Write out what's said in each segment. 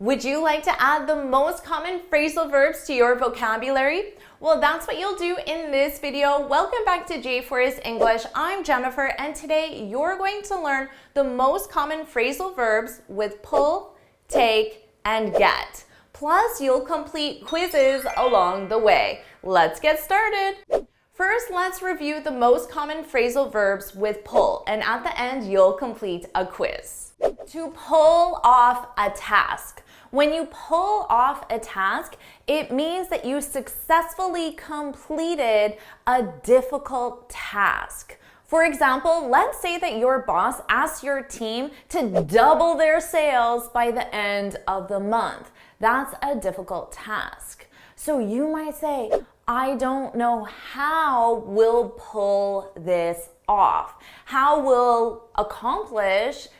Would you like to add the most common phrasal verbs to your vocabulary? Well, that's what you'll do in this video. Welcome back to JForrest English. I'm Jennifer, and today you're going to learn the most common phrasal verbs with pull, take, and get. Plus, you'll complete quizzes along the way. Let's get started. First, let's review the most common phrasal verbs with pull, and at the end, you'll complete a quiz. To pull off a task. When you pull off a task, it means that you successfully completed a difficult task. For example, let's say that your boss asks your team to double their sales by the end of the month. That's a difficult task. So you might say, I don't know how we'll pull this off. How we'll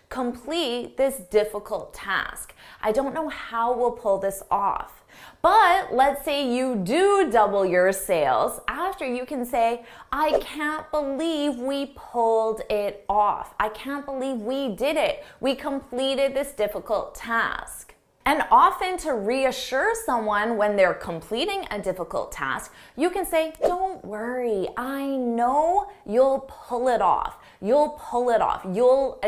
complete this difficult task. I don't know how we'll pull this off. But let's say you do double your sales. After, you can say, I can't believe we pulled it off. I can't believe we did it. We completed this difficult task. And often, to reassure someone when they're completing a difficult task, you can say, don't worry, I know you'll pull it off. You'll pull it off. You'll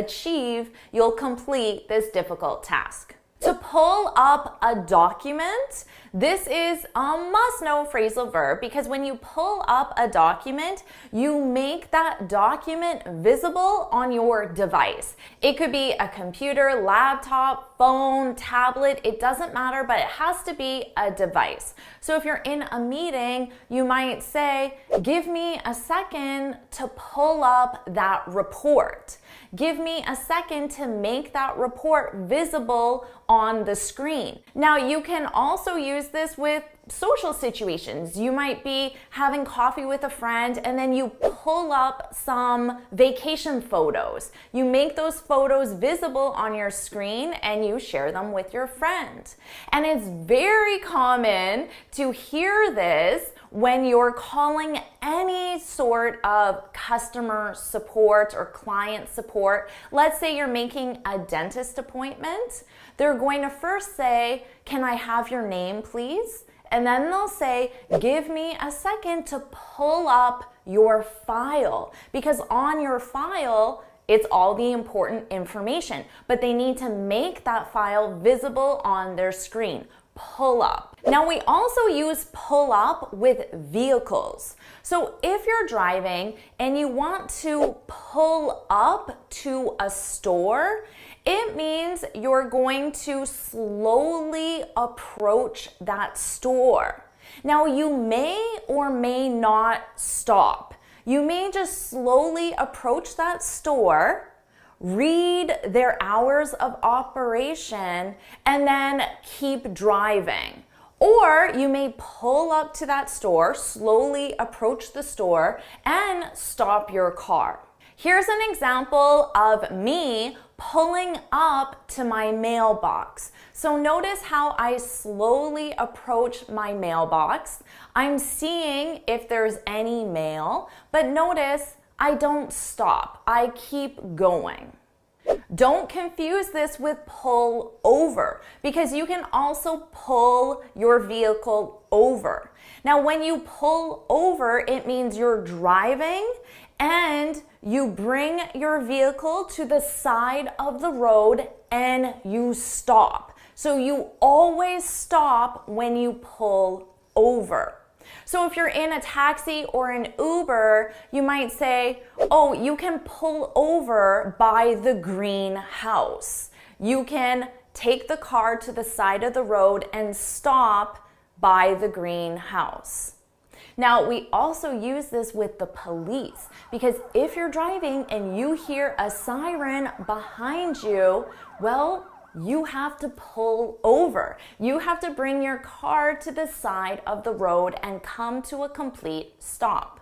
complete this difficult task. To pull up a document, this is a must-know phrasal verb because when you pull up a document, you make that document visible on your device. It could be a computer, laptop, phone, tablet, it doesn't matter, but it has to be a device. So if you're in a meeting, you might say, give me a second to pull up that report. Give me a second to make that report visible on the screen. Now, you can also use this with social situations. You might be having coffee with a friend and then you pull up some vacation photos. You make those photos visible on your screen and you share them with your friend. And it's very common to hear this when you're calling any sort of customer support or client support. Let's say you're making a dentist appointment. They're going to first say, can I have your name, please? And then they'll say, give me a second to pull up your file. Because on your file, it's all the important information. But they need to make that file visible on their screen. Pull up. Now, we also use pull up with vehicles. So if you're driving and you want to pull up to a store, it means you're going to slowly approach that store. Now, you may or may not stop. You may just slowly approach that store, read their hours of operation, and then keep driving. Or you may pull up to that store, slowly approach the store, and stop your car. Here's an example of me pulling up to my mailbox. So notice how I slowly approach my mailbox. I'm seeing if there's any mail, but notice I don't stop. I keep going. Don't confuse this with pull over because you can also pull your vehicle over. Now, when you pull over, it means you're driving and you bring your vehicle to the side of the road and you stop. So you always stop when you pull over. So if you're in a taxi or an Uber, you might say, oh, you can pull over by the green house. You can take the car to the side of the road and stop by the green house. Now, we also use this with the police because if you're driving and you hear a siren behind you, well, you have to pull over. You have to bring your car to the side of the road and come to a complete stop.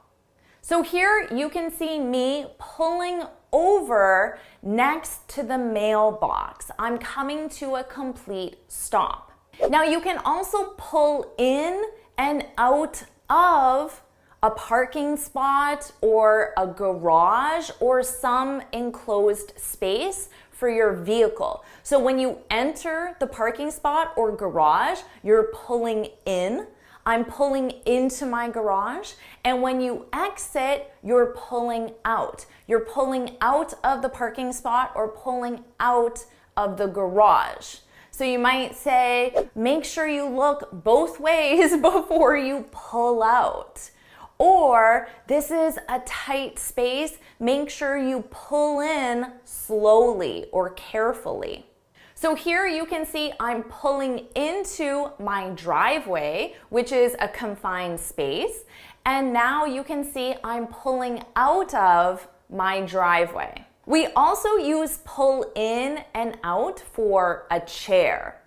So here you can see me pulling over next to the mailbox. I'm coming to a complete stop. Now, you can also pull in and out of a parking spot or a garage or some enclosed space for your vehicle. So when you enter the parking spot or garage, you're pulling in. I'm pulling into my garage. And when you exit, you're pulling out. You're pulling out of the parking spot or pulling out of the garage. So you might say, make sure you look both ways before you pull out. Or, this is a tight space, make sure you pull in slowly or carefully. So here you can see I'm pulling into my driveway, which is a confined space. And now you can see I'm pulling out of my driveway. We also use pull in and out for a chair.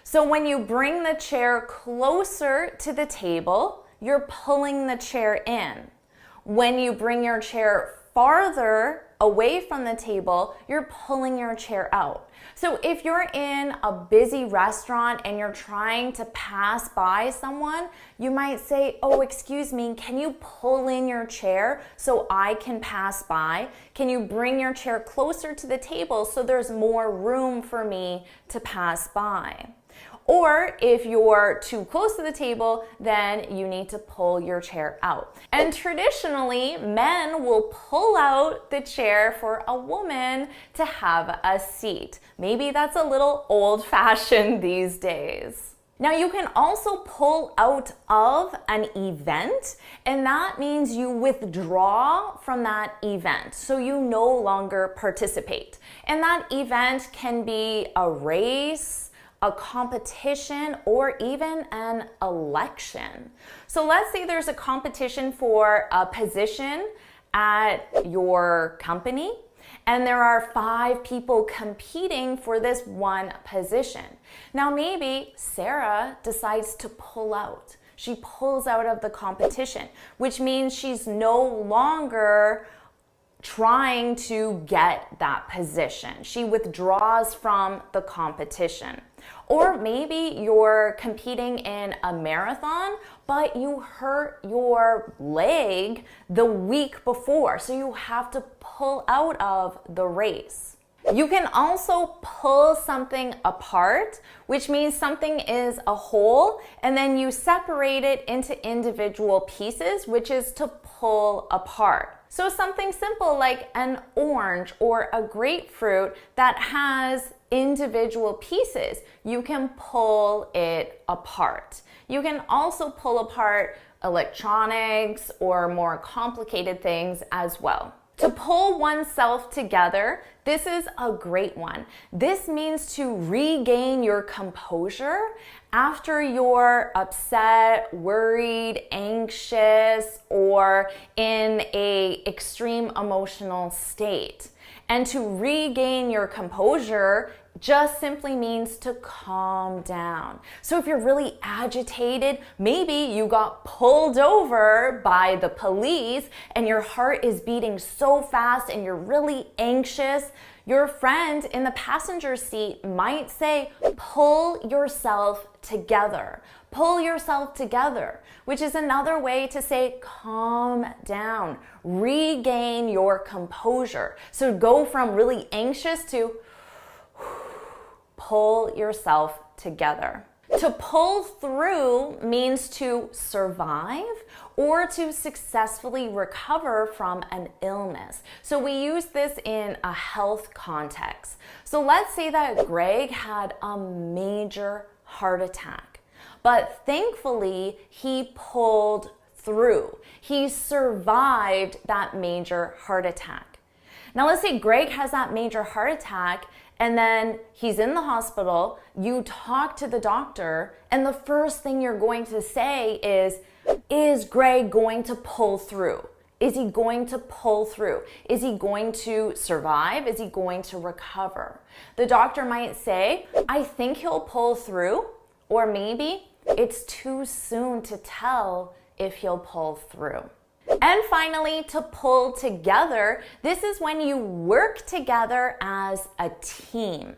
So when you bring the chair closer to the table, you're pulling the chair in. When you bring your chair farther away from the table, you're pulling your chair out. So if you're in a busy restaurant and you're trying to pass by someone, you might say, oh, excuse me, can you pull in your chair so I can pass by? Can you bring your chair closer to the table so there's more room for me to pass by? Or if you're too close to the table, then you need to pull your chair out. And traditionally, men will pull out the chair for a woman to have a seat. Maybe that's a little old-fashioned these days. Now you can also pull out of an event, and that means you withdraw from that event, so you no longer participate. And that event can be a race, a competition, or even an election. So let's say there's a competition for a position at your company, and there are 5 people competing for this one position. Now maybe Sarah decides to pull out. She pulls out of the competition, which means she's no longer trying to get that position. She withdraws from the competition. Or maybe you're competing in a marathon, but you hurt your leg the week before, so you have to pull out of the race. You can also pull something apart, which means something is a whole, and then you separate it into individual pieces, which is to pull apart. So something simple like an orange or a grapefruit that has individual pieces, you can pull it apart. You can also pull apart electronics or more complicated things as well. To pull oneself together, this is a great one. This means to regain your composure after you're upset, worried, anxious, or in an extreme emotional state. And to regain your composure just simply means to calm down. So if you're really agitated, maybe you got pulled over by the police and your heart is beating so fast and you're really anxious, your friend in the passenger seat might say, pull yourself together. Pull yourself together, which is another way to say calm down, regain your composure. So go from really anxious to pull yourself together. To pull through means to survive or to successfully recover from an illness. So we use this in a health context. So let's say that Greg had a major heart attack, but thankfully he pulled through. He survived that major heart attack. Now let's say Greg has that major heart attack and then he's in the hospital, you talk to the doctor, and the first thing you're going to say is Greg going to pull through? Is he going to pull through? Is he going to survive? Is he going to recover? The doctor might say, I think he'll pull through, or maybe it's too soon to tell if he'll pull through. And finally, to pull together, this is when you work together as a team.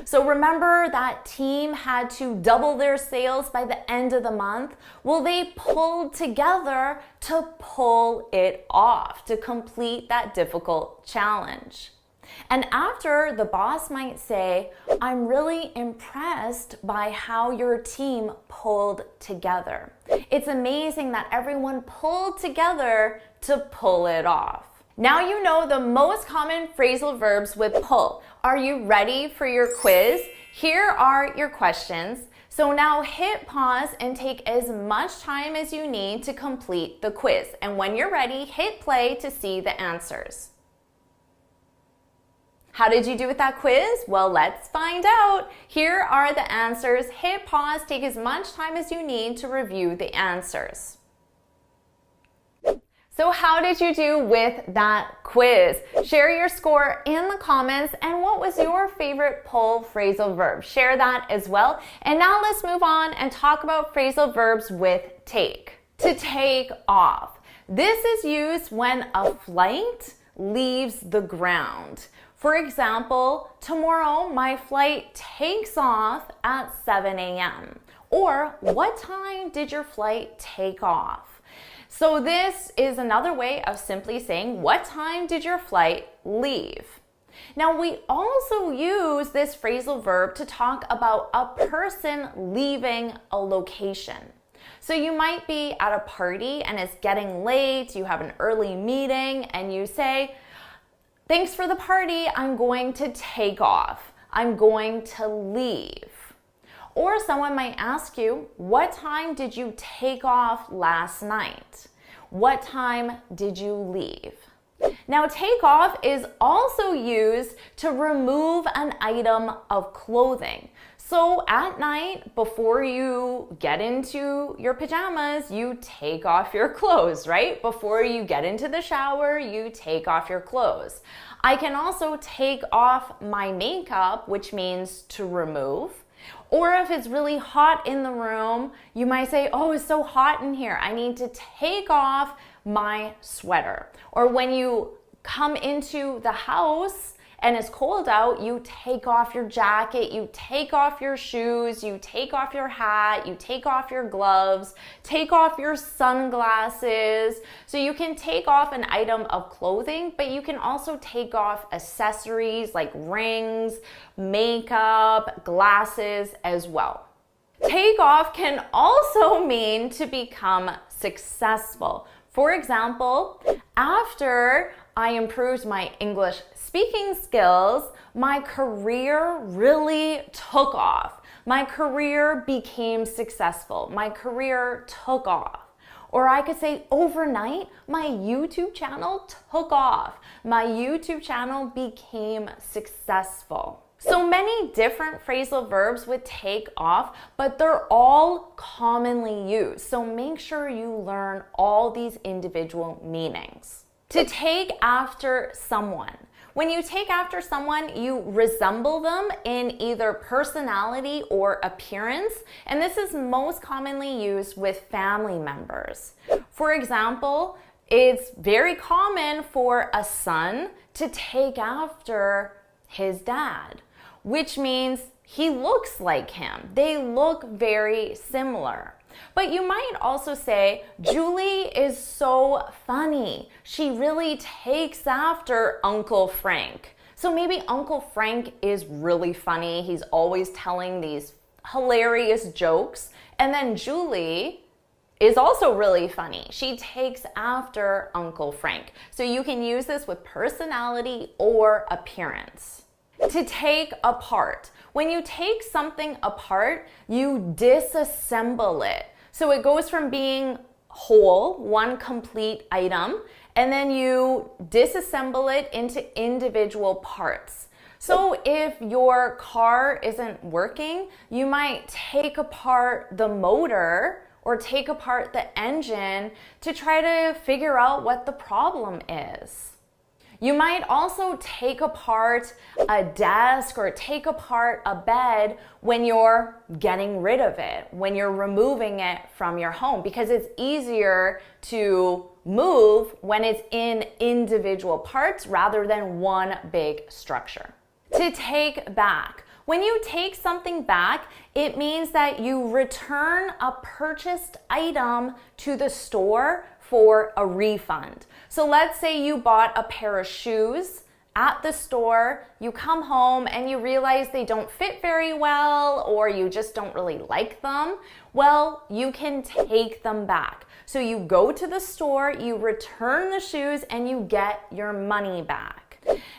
So remember that team had to double their sales by the end of the month? Well, they pulled together to pull it off, to complete that difficult challenge. And after, the boss might say, I'm really impressed by how your team pulled together. It's amazing that everyone pulled together to pull it off. Now you know the most common phrasal verbs with pull. Are you ready for your quiz? Here are your questions. So now hit pause and take as much time as you need to complete the quiz. And when you're ready, hit play to see the answers. How did you do with that quiz? Well, let's find out. Here are the answers. Hit pause, take as much time as you need to review the answers. So how did you do with that quiz? Share your score in the comments, and what was your favorite pull phrasal verb? Share that as well. And now let's move on and talk about phrasal verbs with take. To take off. This is used when a flight leaves the ground. For example, tomorrow my flight takes off at 7 a.m. Or what time did your flight take off? So this is another way of simply saying, what time did your flight leave? Now we also use this phrasal verb to talk about a person leaving a location. So you might be at a party and it's getting late, you have an early meeting, and you say, thanks for the party, I'm going to take off. I'm going to leave. Or someone might ask you, what time did you take off last night? What time did you leave? Now, take off is also used to remove an item of clothing. So at night, before you get into your pajamas, you take off your clothes, right? Before you get into the shower, you take off your clothes. I can also take off my makeup, which means to remove. Or if it's really hot in the room, you might say, oh, it's so hot in here, I need to take off my sweater. Or when you come into the house and it's cold out, you take off your jacket, you take off your shoes, you take off your hat, you take off your gloves, take off your sunglasses. So you can take off an item of clothing, but you can also take off accessories like rings, makeup, glasses as well. Take off can also mean to become successful. For example, after I improved my English speaking skills, my career really took off. My career became successful. My career took off. Or I could say overnight, my YouTube channel took off. My YouTube channel became successful. So many different phrasal verbs with take off, but they're all commonly used. So make sure you learn all these individual meanings. To take after someone. When you take after someone, you resemble them in either personality or appearance, and this is most commonly used with family members. For example, it's very common for a son to take after his dad, which means he looks like him. They look very similar. But you might also say, Julie is so funny. She really takes after Uncle Frank. So maybe Uncle Frank is really funny. He's always telling these hilarious jokes. And then Julie is also really funny. She takes after Uncle Frank. So you can use this with personality or appearance. To take apart. When you take something apart, you disassemble it. So it goes from being whole, one complete item, and then you disassemble it into individual parts. So if your car isn't working, you might take apart the motor or take apart the engine to try to figure out what the problem is. You might also take apart a desk or take apart a bed when you're getting rid of it, when you're removing it from your home, because it's easier to move when it's in individual parts rather than one big structure. To take back. When you take something back, it means that you return a purchased item to the store for a refund. So let's say you bought a pair of shoes at the store, you come home and you realize they don't fit very well or you just don't really like them, well, you can take them back. So you go to the store, you return the shoes, and you get your money back.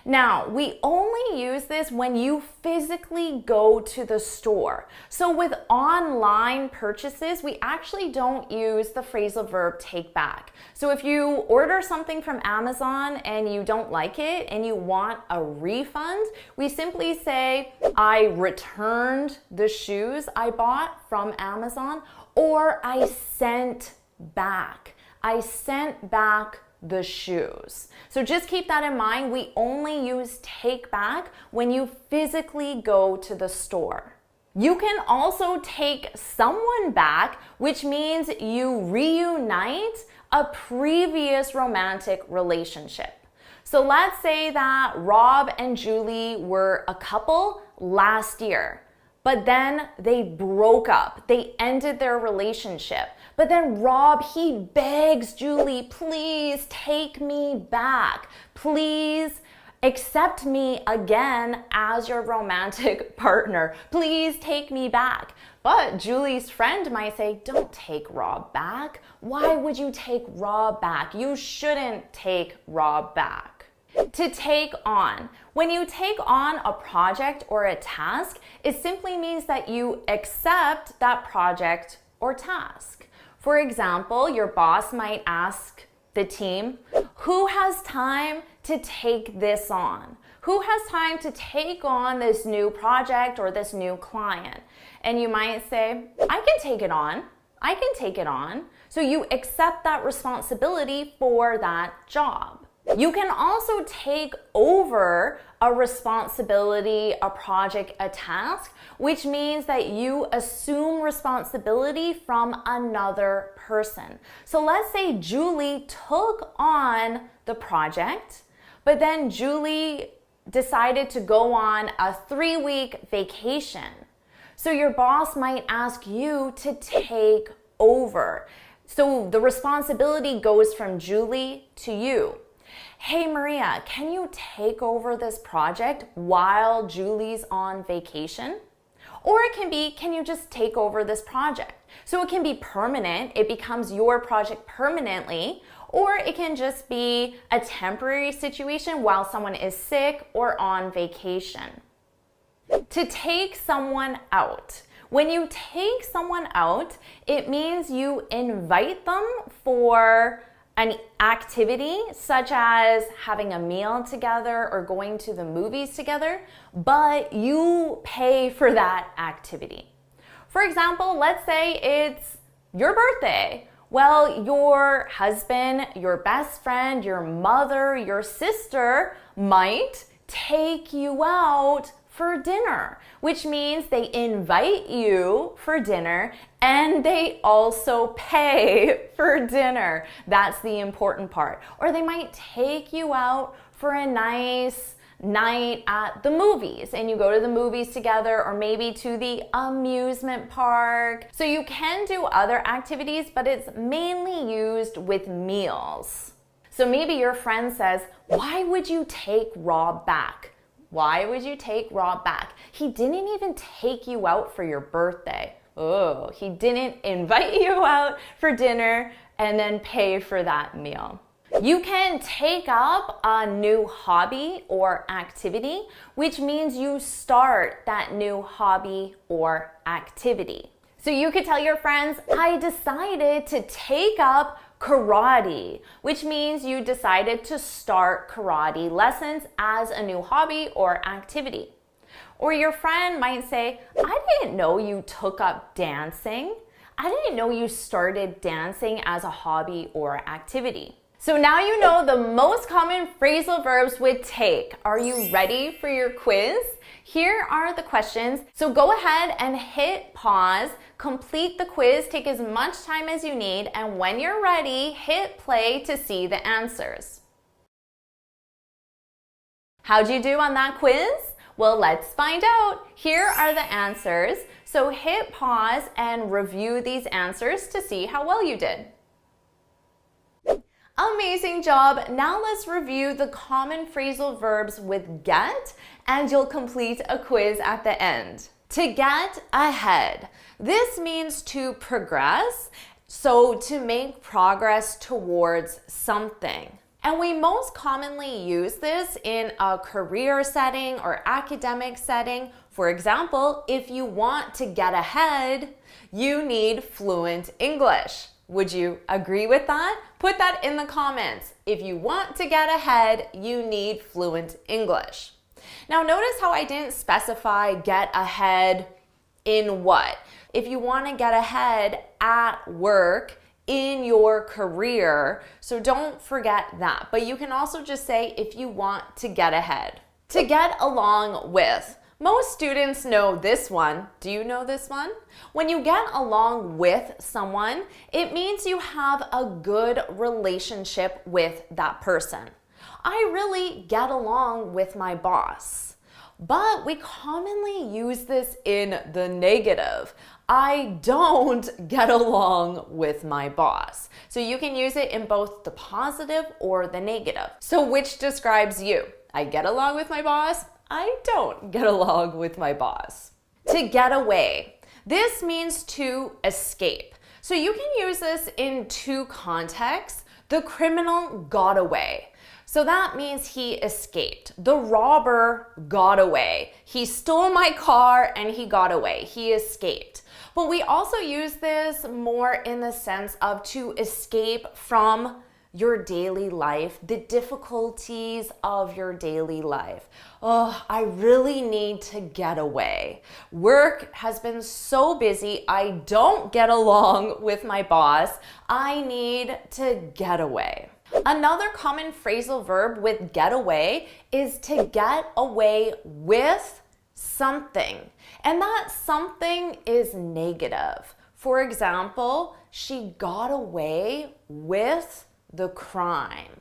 Now, we only use this when you physically go to the store. So with online purchases, we actually don't use the phrasal verb take back. So if you order something from Amazon and you don't like it and you want a refund, we simply say, I returned the shoes I bought from Amazon, or I sent back. I sent back the shoes. So just keep that in mind. We only use take back when you physically go to the store. You can also take someone back, which means you reunite a previous romantic relationship. So let's say that Rob and Julie were a couple last year, but then they broke up. They ended their relationship. But then Rob, he begs Julie, please take me back. Please accept me again as your romantic partner. Please take me back. But Julie's friend might say, don't take Rob back. Why would you take Rob back? You shouldn't take Rob back. To take on. When you take on a project or a task, it simply means that you accept that project or task. For example, your boss might ask the team, who has time to take this on? Who has time to take on this new project or this new client? And you might say, I can take it on. I can take it on. So you accept that responsibility for that job. You can also take over a responsibility, a project, a task, which means that you assume responsibility from another person. So let's say Julie took on the project, but then Julie decided to go on a 3-week vacation. So your boss might ask you to take over. So the responsibility goes from Julie to you. Hey Maria, can you take over this project while Julie's on vacation? Or it can be, can you just take over this project? So it can be permanent, it becomes your project permanently, or it can just be a temporary situation while someone is sick or on vacation. To take someone out. When you take someone out, it means you invite them for an activity such as having a meal together or going to the movies together, but you pay for that activity. For example, let's say it's your birthday. Well, your husband, your best friend, your mother, your sister might take you out for dinner, which means they invite you for dinner and they also pay for dinner. That's the important part. Or they might take you out for a nice night at the movies and you go to the movies together, or maybe to the amusement park. So you can do other activities, but it's mainly used with meals. So maybe your friend says, why would you take Rob back? Why would you take Rob back? He didn't even take you out for your birthday. Oh, he didn't invite you out for dinner and then pay for that meal. You can take up a new hobby or activity, which means you start that new hobby or activity. So you could tell your friends, I decided to take up karate, which means you decided to start karate lessons as a new hobby or activity. Or your friend might say, I didn't know you took up dancing. I didn't know you started dancing as a hobby or activity. So now you know the most common phrasal verbs with take. Are you ready for your quiz? Here are the questions. So go ahead and hit pause, complete the quiz, take as much time as you need, and when you're ready, hit play to see the answers. How'd you do on that quiz? Well, let's find out. Here are the answers. So hit pause and review these answers to see how well you did. Amazing job. Now let's review the common phrasal verbs with get, and you'll complete a quiz at the end. To get ahead. This means to progress, so to make progress towards something. And we most commonly use this in a career setting or academic setting. For example, if you want to get ahead, you need fluent English. Would you agree with that? Put that in the comments. If you want to get ahead, you need fluent English. Now notice how I didn't specify get ahead in what. If you want to get ahead at work, in your career, so don't forget that. But you can also just say if you want to get ahead. To get along with. Most students know this one. Do you know this one? When you get along with someone, it means you have a good relationship with that person. I really get along with my boss. But we commonly use this in the negative. I don't get along with my boss. So you can use it in both the positive or the negative. So which describes you? I get along with my boss. I don't get along with my boss. To get away. This means to escape. So you can use this in two contexts. The criminal got away. So that means he escaped. The robber got away. He stole my car and he got away. He escaped. But we also use this more in the sense of to escape from your daily life, the difficulties of your daily life. Oh, I really need to get away. Work has been so busy. I don't get along with my boss. I need to get away. Another common phrasal verb with get away is to get away with something. And that something is negative. For example, she got away with the crime.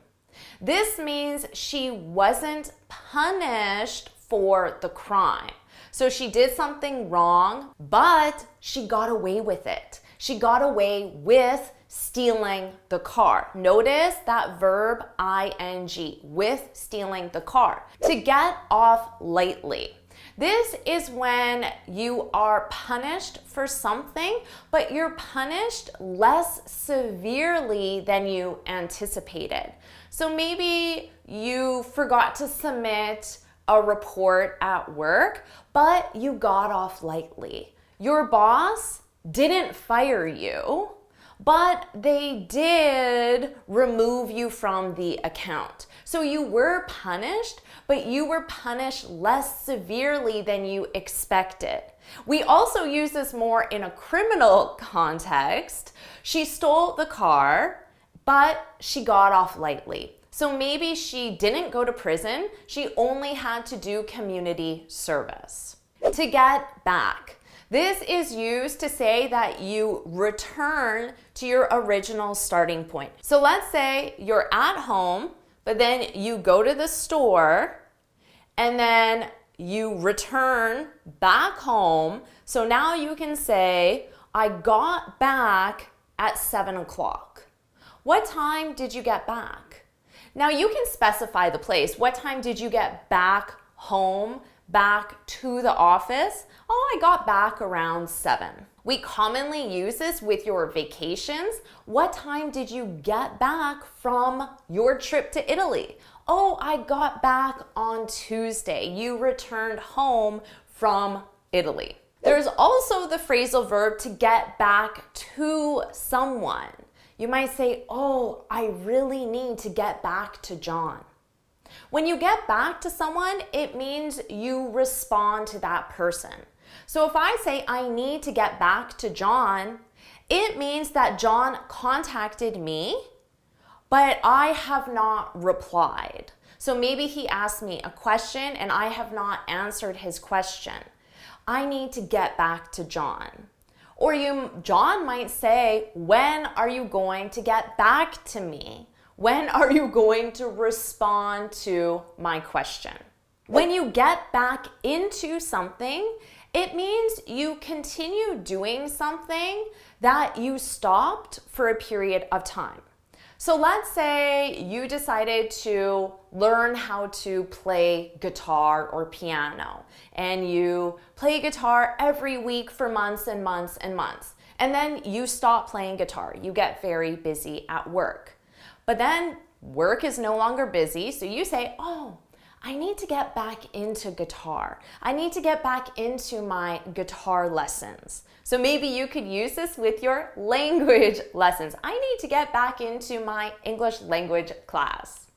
This means she wasn't punished for the crime. So she did something wrong, but she got away with it. She got away with stealing the car. Notice that verb ing, with stealing the car. To get off lightly. This is when you are punished for something, but you're punished less severely than you anticipated. So maybe you forgot to submit a report at work, but you got off lightly. Your boss didn't fire you, but they did remove you from the account. So you were punished, but you were punished less severely than you expected. We also use this more in a criminal context. She stole the car, but she got off lightly. So maybe she didn't go to prison, she only had to do community service. To get back. This is used to say that you return to your original starting point. So let's say you're at home, but then you go to the store and then you return back home. So now you can say, I got back at 7 o'clock. What time did you get back? Now you can specify the place. What time did you get back home, back to the office? Oh, I got back around 7. We commonly use this with your vacations. What time did you get back from your trip to Italy? Oh, I got back on Tuesday. You returned home from Italy. There's also the phrasal verb to get back to someone. You might say, oh, I really need to get back to John. When you get back to someone, it means you respond to that person. So if I say I need to get back to John, it means that John contacted me, but I have not replied. So maybe he asked me a question and I have not answered his question. I need to get back to John. Or John might say, when are you going to get back to me? When are you going to respond to my question? When you get back into something, it means you continue doing something that you stopped for a period of time. So let's say you decided to learn how to play guitar or piano, and you play guitar every week for months and months and months. And then you stop playing guitar. You get very busy at work. But then work is no longer busy, so you say, oh, I need to get back into guitar. I need to get back into my guitar lessons. So maybe you could use this with your language lessons. I need to get back into my English language class.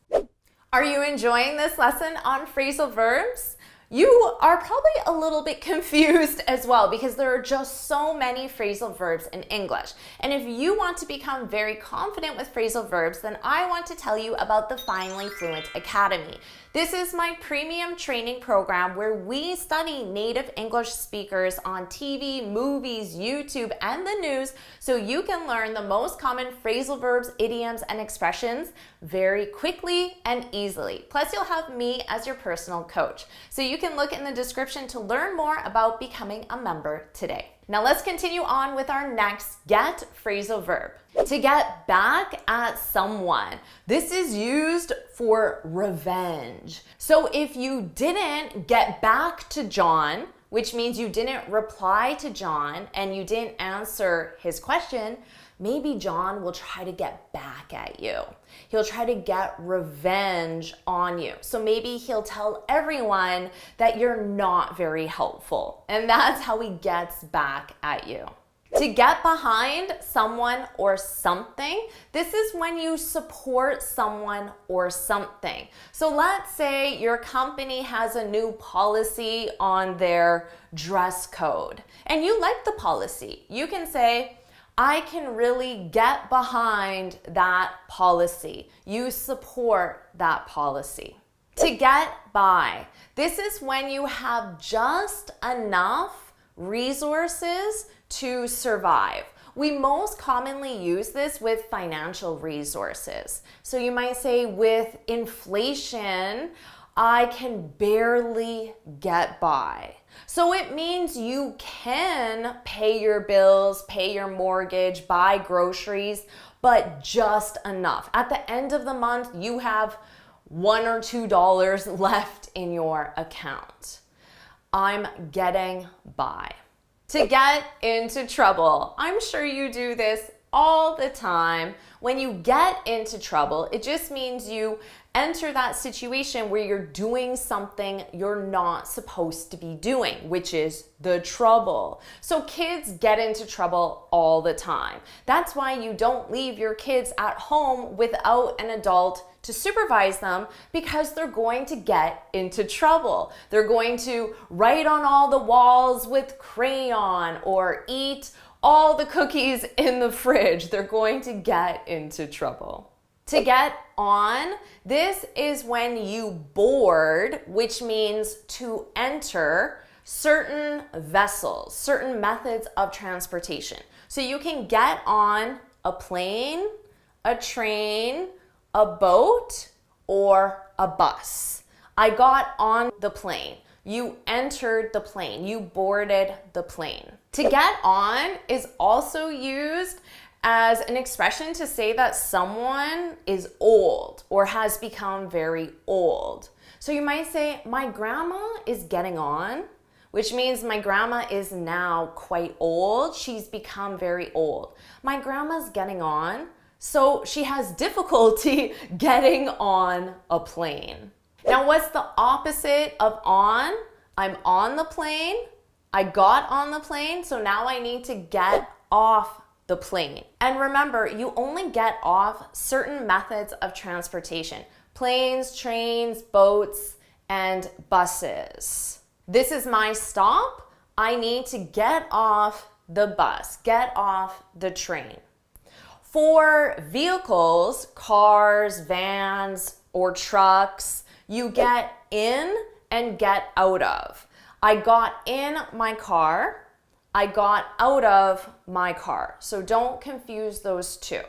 Are you enjoying this lesson on phrasal verbs? You are probably a little bit confused as well because there are just so many phrasal verbs in English. And if you want to become very confident with phrasal verbs, then I want to tell you about the Finally Fluent Academy. This is my premium training program where we study native English speakers on TV, movies, YouTube, and the news so you can learn the most common phrasal verbs, idioms, and expressions very quickly and easily. Plus, you'll have me as your personal coach. So you can look in the description to learn more about becoming a member today. Now let's continue on with our next get phrasal verb. To get back at someone. This is used for revenge. So if you didn't get back to John, which means you didn't reply to John and you didn't answer his question, maybe John will try to get back at you. He'll try to get revenge on you. So maybe he'll tell everyone that you're not very helpful. And that's how he gets back at you. To get behind someone or something, this is when you support someone or something. So let's say your company has a new policy on their dress code and you like the policy. You can say, I can really get behind that policy. You support that policy. To get by. This is when you have just enough resources to survive. We most commonly use this with financial resources. So you might say with inflation, I can barely get by. So it means you can pay your bills, pay your mortgage, buy groceries, but just enough. At the end of the month, you have $1 or $2 left in your account. I'm getting by. To get into trouble. I'm sure you do this all the time. When you get into trouble, it just means you enter that situation where you're doing something you're not supposed to be doing, which is the trouble. So kids get into trouble all the time. That's why you don't leave your kids at home without an adult to supervise them, because they're going to get into trouble. They're going to write on all the walls with crayon or eat all the cookies in the fridge. They're going to get into trouble. To get on, this is when you board, which means to enter certain vessels, certain methods of transportation. So you can get on a plane, a train, a boat, or a bus. I got on the plane. You entered the plane. You boarded the plane. To get on is also used as an expression to say that someone is old or has become very old. So you might say, my grandma is getting on, which means my grandma is now quite old. She's become very old. My grandma's getting on, so she has difficulty getting on a plane. Now, what's the opposite of on? I'm on the plane. I got on the plane, so now I need to get off the plane. And remember, you only get off certain methods of transportation: planes, trains, boats, and buses. This is my stop. I need to get off the bus, get off the train. For vehicles, cars, vans, or trucks, you get in and get out of. I got in my car. I got out of my car. So don't confuse those two.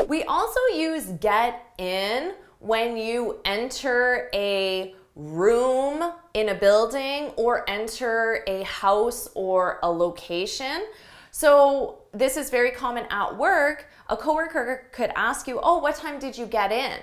We also use get in when you enter a room in a building or enter a house or a location. So this is very common at work. A coworker could ask you, oh, what time did you get in?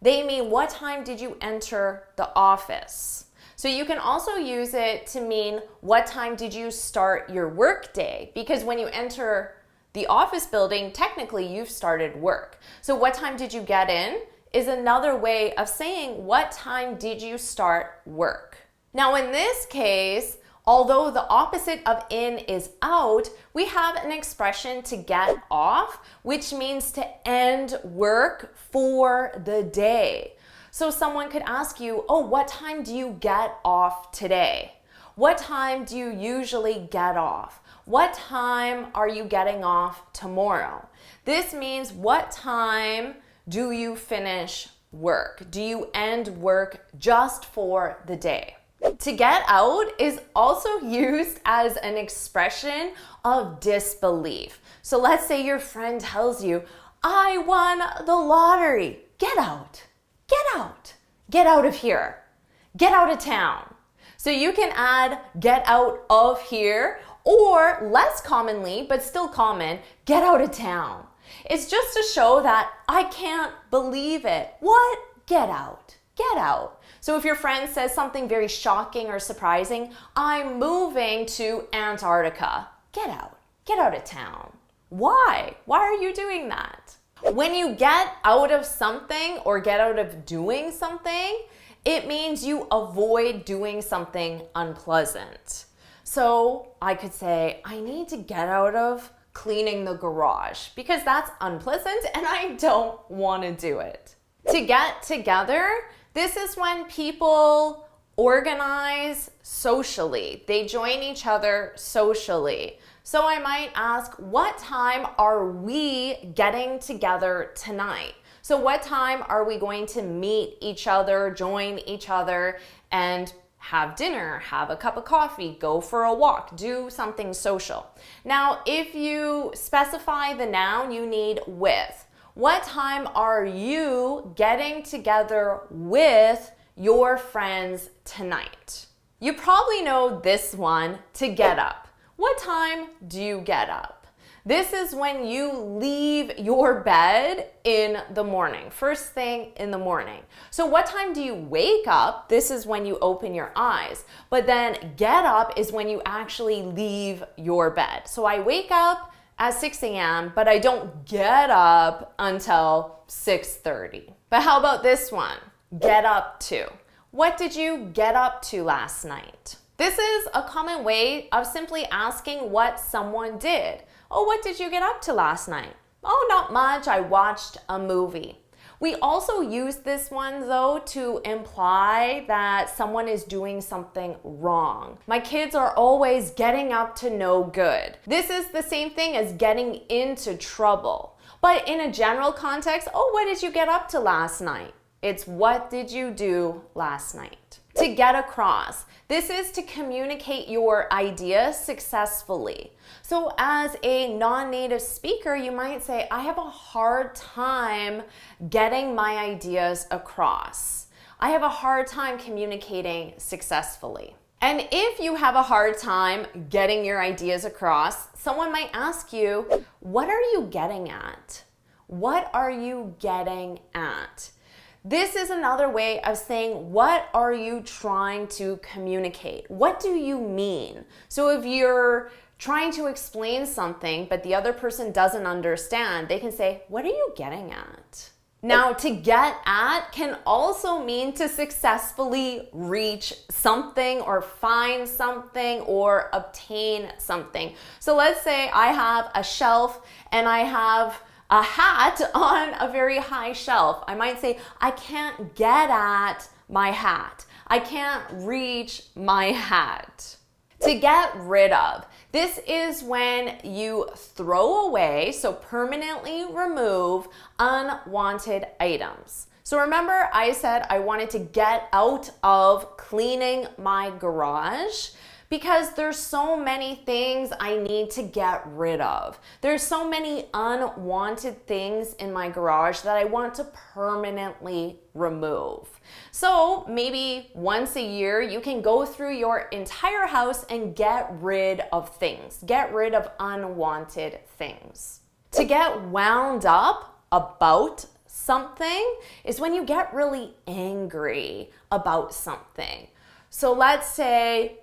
They mean, what time did you enter the office? So you can also use it to mean, what time did you start your work day? Because when you enter the office building, technically you've started work. So what time did you get in is another way of saying, what time did you start work? Now in this case, although the opposite of in is out, we have an expression to get off, which means to end work for the day. So someone could ask you, oh, what time do you get off today? What time do you usually get off? What time are you getting off tomorrow? This means, what time do you finish work? Do you end work just for the day? To get out is also used as an expression of disbelief. So let's say your friend tells you, I won the lottery. Get out. Get out. Get out of here. Get out of town. So you can add get out of here, or less commonly, but still common, get out of town. It's just to show that I can't believe it. What? Get out. Get out. So if your friend says something very shocking or surprising, I'm moving to Antarctica. Get out. Get out of town. Why? Why are you doing that? When you get out of something or get out of doing something, it means you avoid doing something unpleasant. So I could say, I need to get out of cleaning the garage because that's unpleasant and I don't want to do it. To get together, this is when people organize socially. They join each other socially. So I might ask, what time are we getting together tonight? So what time are we going to meet each other, join each other, and have dinner, have a cup of coffee, go for a walk, do something social? Now, if you specify the noun, you need with. What time are you getting together with your friends tonight? You probably know this one, to get up. What time do you get up? This is when you leave your bed in the morning, first thing in the morning. So what time do you wake up? This is when you open your eyes. But then get up is when you actually leave your bed. So I wake up at 6 a.m., but I don't get up until 6:30. But how about this one? Get up to. What did you get up to last night? This is a common way of simply asking what someone did. Oh, what did you get up to last night? Oh, not much. I watched a movie. We also use this one, though, to imply that someone is doing something wrong. My kids are always getting up to no good. This is the same thing as getting into trouble. But in a general context, oh, what did you get up to last night? It's what did you do last night? To get across. This is to communicate your idea successfully. So as a non-native speaker, you might say, I have a hard time getting my ideas across. I have a hard time communicating successfully. And if you have a hard time getting your ideas across, someone might ask you, what are you getting at? What are you getting at? This is another way of saying, what are you trying to communicate? What do you mean? So if you're trying to explain something, but the other person doesn't understand, they can say, what are you getting at? Now, to get at can also mean to successfully reach something or find something or obtain something. So let's say I have a shelf and I have a hat on a very high shelf. I might say, I can't get at my hat. I can't reach my hat. To get rid of. This is when you throw away, so permanently remove unwanted items. So remember I said I wanted to get out of cleaning my garage. because there's so many things I need to get rid of. There's so many unwanted things in my garage that I want to permanently remove. So maybe once a year, you can go through your entire house and get rid of things. Get rid of unwanted things. To get wound up about something is when you get really angry about something. So let's say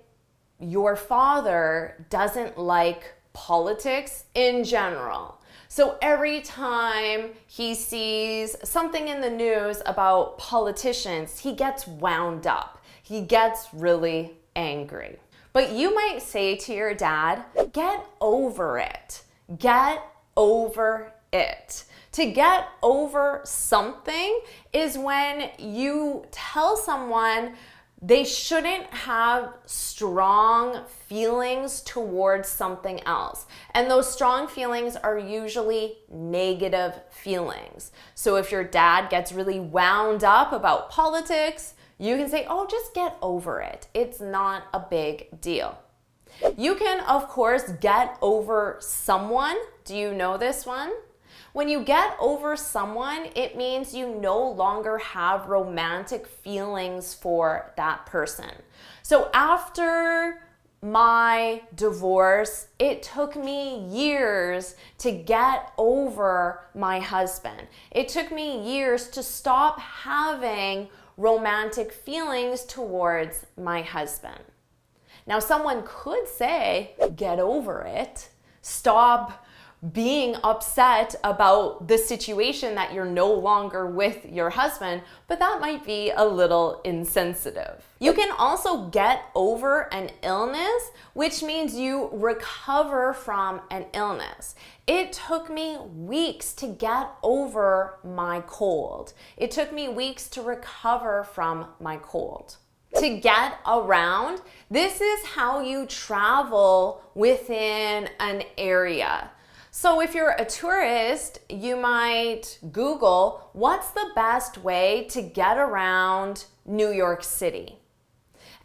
your father doesn't like politics in general. So every time he sees something in the news about politicians, he gets wound up. He gets really angry. But you might say to your dad, get over it. Get over it. To get over something is when you tell someone they shouldn't have strong feelings towards something else. And those strong feelings are usually negative feelings. So if your dad gets really wound up about politics, you can say, oh, just get over it. It's not a big deal. You can, of course, get over someone. Do you know this one? When you get over someone, it means you no longer have romantic feelings for that person. So after my divorce, it took me years to get over my husband. It took me years to stop having romantic feelings towards my husband. Now, someone could say, get over it. Stop being upset about the situation that you're no longer with your husband, but that might be a little insensitive. You can also get over an illness, which means you recover from an illness. It took me weeks to get over my cold. It took me weeks to recover from my cold. To get around, this is how you travel within an area. So if you're a tourist, you might Google, what's the best way to get around New York City?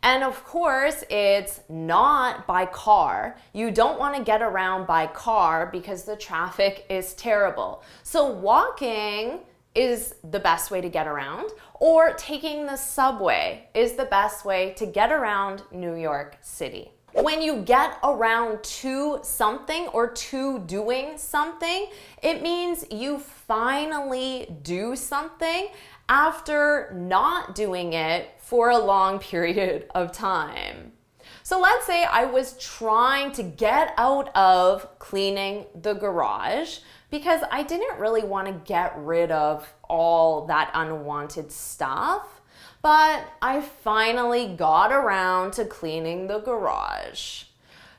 And of course, it's not by car. You don't want to get around by car because the traffic is terrible. So walking is the best way to get around, or taking the subway is the best way to get around New York City. When you get around to something or to doing something, it means you finally do something after not doing it for a long period of time. So let's say I was trying to get out of cleaning the garage because I didn't really want to get rid of all that unwanted stuff. But I finally got around to cleaning the garage.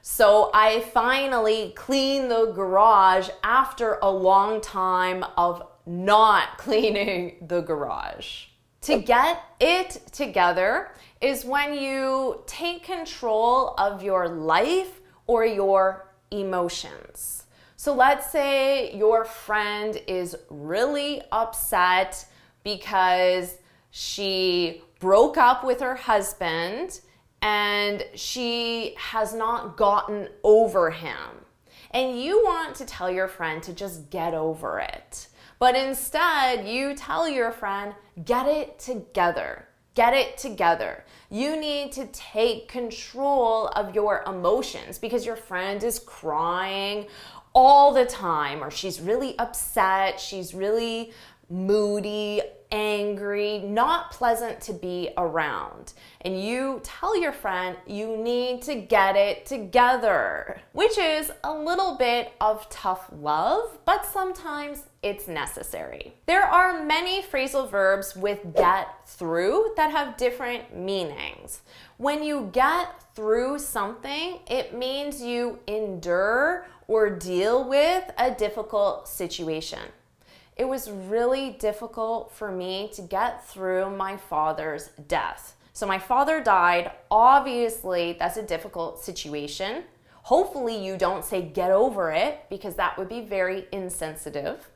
So I finally cleaned the garage after a long time of not cleaning the garage. To get it together is when you take control of your life or your emotions. So let's say your friend is really upset because she broke up with her husband and she has not gotten over him. And you want to tell your friend to just get over it. But instead, you tell your friend, get it together. Get it together. You need to take control of your emotions because your friend is crying all the time, or she's really upset, she's really moody, angry, not pleasant to be around. And you tell your friend you need to get it together, which is a little bit of tough love, but sometimes it's necessary. There are many phrasal verbs with get through that have different meanings. When you get through something, it means you endure or deal with a difficult situation. It was really difficult for me to get through my father's death. So my father died. Obviously, that's a difficult situation. Hopefully you don't say get over it because that would be very insensitive.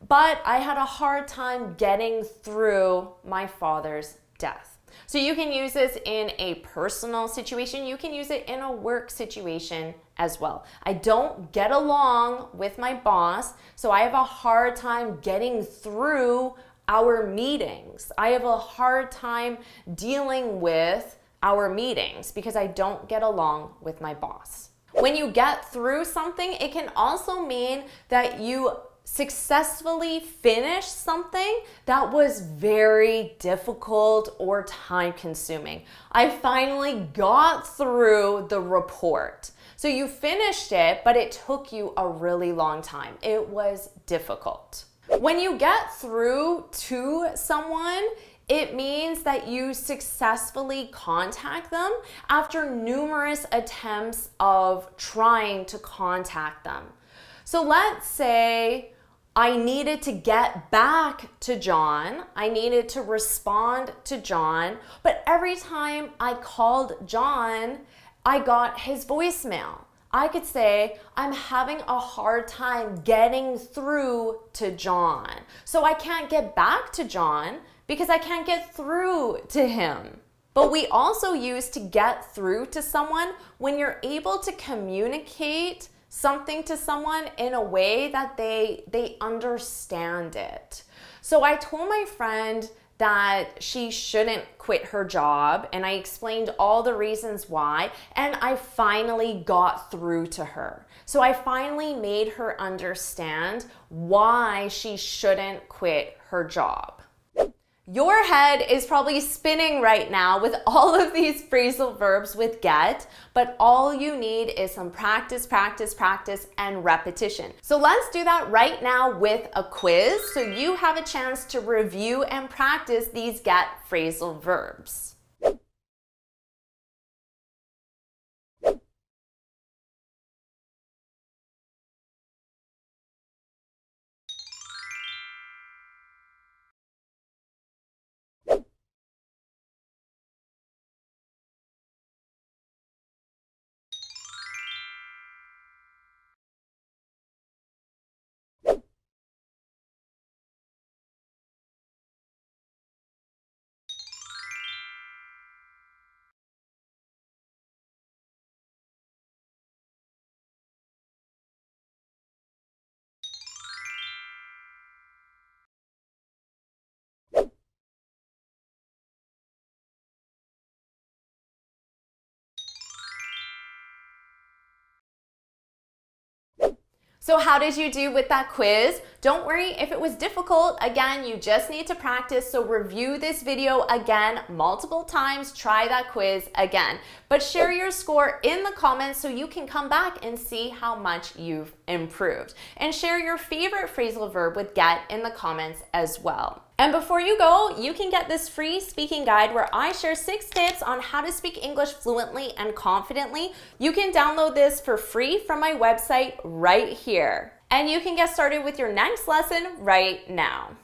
But I had a hard time getting through my father's death. So you can use this in a personal situation. You can use it in a work situation as well. I don't get along with my boss, so I have a hard time getting through our meetings. I have a hard time dealing with our meetings because I don't get along with my boss. When you get through something, it can also mean that you successfully finished something that was very difficult or time consuming. I finally got through the report. So you finished it, but it took you a really long time. It was difficult. When you get through to someone, it means that you successfully contact them after numerous attempts of trying to contact them. So let's say I needed to get back to John. I needed to respond to John, but every time I called John, I got his voicemail. I could say, I'm having a hard time getting through to John. So I can't get back to John because I can't get through to him. But we also use to get through to someone when you're able to communicate something to someone in a way that they understand it. So I told my friend that she shouldn't quit her job, and I explained all the reasons why, and I finally got through to her. So I finally made her understand why she shouldn't quit her job. Your head is probably spinning right now with all of these phrasal verbs with get, but all you need is some practice, practice, practice, and repetition. So let's do that right now with a quiz so you have a chance to review and practice these get phrasal verbs. So how did you do with that quiz? Don't worry if it was difficult. Again, you just need to practice. So review this video again multiple times. Try that quiz again. But share your score in the comments so you can come back and see how much you've improved. And share your favorite phrasal verb with get in the comments as well. And before you go, you can get this free speaking guide where I share 6 tips on how to speak English fluently and confidently. You can download this for free from my website right here. And you can get started with your next lesson right now.